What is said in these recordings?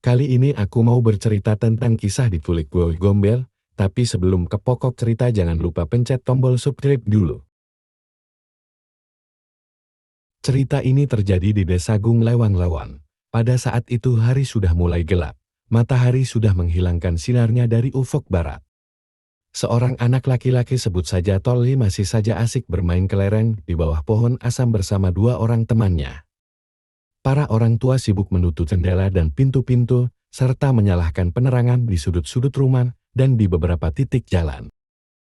Kali ini aku mau bercerita tentang kisah di Kulik Boy Gombel, tapi sebelum ke pokok cerita jangan lupa pencet tombol subscribe dulu. Cerita ini terjadi di Desa Gung Lewang Lawan. Pada saat itu hari sudah mulai gelap. Matahari sudah menghilangkan sinarnya dari ufuk barat. Seorang anak laki-laki sebut saja Toli masih saja asik bermain kelereng di bawah pohon asam bersama dua orang temannya. Para orang tua sibuk menutup jendela dan pintu-pintu, serta menyalakan penerangan di sudut-sudut rumah dan di beberapa titik jalan.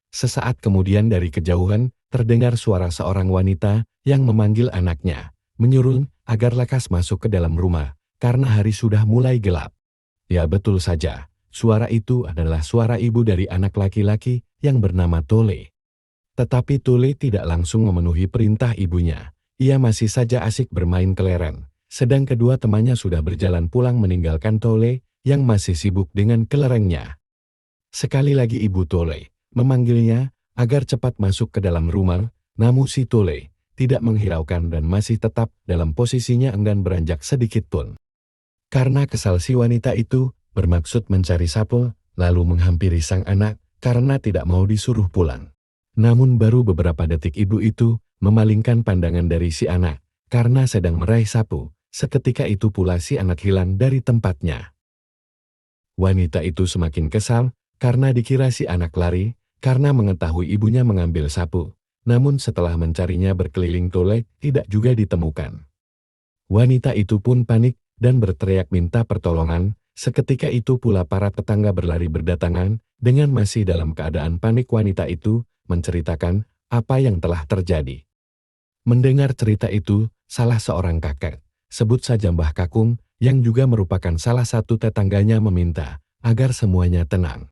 Sesaat kemudian dari kejauhan, terdengar suara seorang wanita yang memanggil anaknya, menyuruh agar lekas masuk ke dalam rumah, karena hari sudah mulai gelap. Ya betul saja, suara itu adalah suara ibu dari anak laki-laki yang bernama Tole. Tetapi Tole tidak langsung memenuhi perintah ibunya, ia masih saja asik bermain kelereng. Sedang kedua temannya sudah berjalan pulang meninggalkan Tole yang masih sibuk dengan kelerengnya. Sekali lagi ibu Tole memanggilnya agar cepat masuk ke dalam rumah, namun si Tole tidak menghiraukan dan masih tetap dalam posisinya enggan beranjak sedikit pun. Karena kesal si wanita itu bermaksud mencari sapu, lalu menghampiri sang anak karena tidak mau disuruh pulang. Namun baru beberapa detik ibu itu memalingkan pandangan dari si anak karena sedang meraih sapu. Seketika itu pula si anak hilang dari tempatnya. Wanita itu semakin kesal karena dikira si anak lari, karena mengetahui ibunya mengambil sapu. Namun setelah mencarinya berkeliling Tole, tidak juga ditemukan. Wanita itu pun panik dan berteriak minta pertolongan. Seketika itu pula para tetangga berlari berdatangan, dengan masih dalam keadaan panik wanita itu menceritakan apa yang telah terjadi. Mendengar cerita itu, salah seorang kakek, sebut saja Mbah Kakung, yang juga merupakan salah satu tetangganya meminta agar semuanya tenang.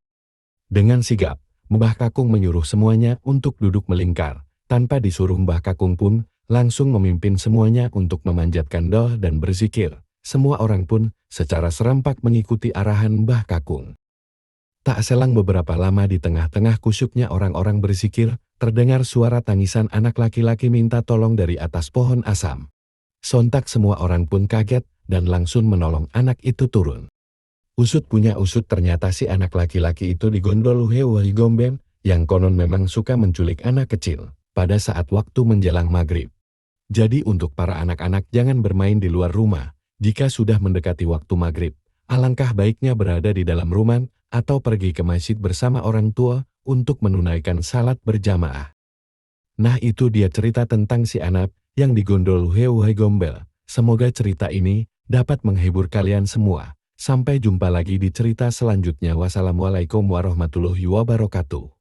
Dengan sigap, Mbah Kakung menyuruh semuanya untuk duduk melingkar. Tanpa disuruh Mbah Kakung pun langsung memimpin semuanya untuk memanjatkan doa dan berzikir. Semua orang pun secara serempak mengikuti arahan Mbah Kakung. Tak selang beberapa lama di tengah-tengah kusyuknya orang-orang berzikir, terdengar suara tangisan anak laki-laki minta tolong dari atas pohon asam. Sontak semua orang pun kaget dan langsung menolong anak itu turun. Usut punya usut ternyata si anak laki-laki itu digondol Hewahi Gombel yang konon memang suka menculik anak kecil pada saat waktu menjelang maghrib. Jadi untuk para anak-anak jangan bermain di luar rumah. Jika sudah mendekati waktu maghrib, alangkah baiknya berada di dalam rumah atau pergi ke masjid bersama orang tua untuk menunaikan salat berjamaah. Nah itu dia cerita tentang si anak yang digondol Hewahi Gombel. Semoga cerita ini dapat menghibur kalian semua. Sampai jumpa lagi di cerita selanjutnya. Wassalamualaikum warahmatullahi wabarakatuh.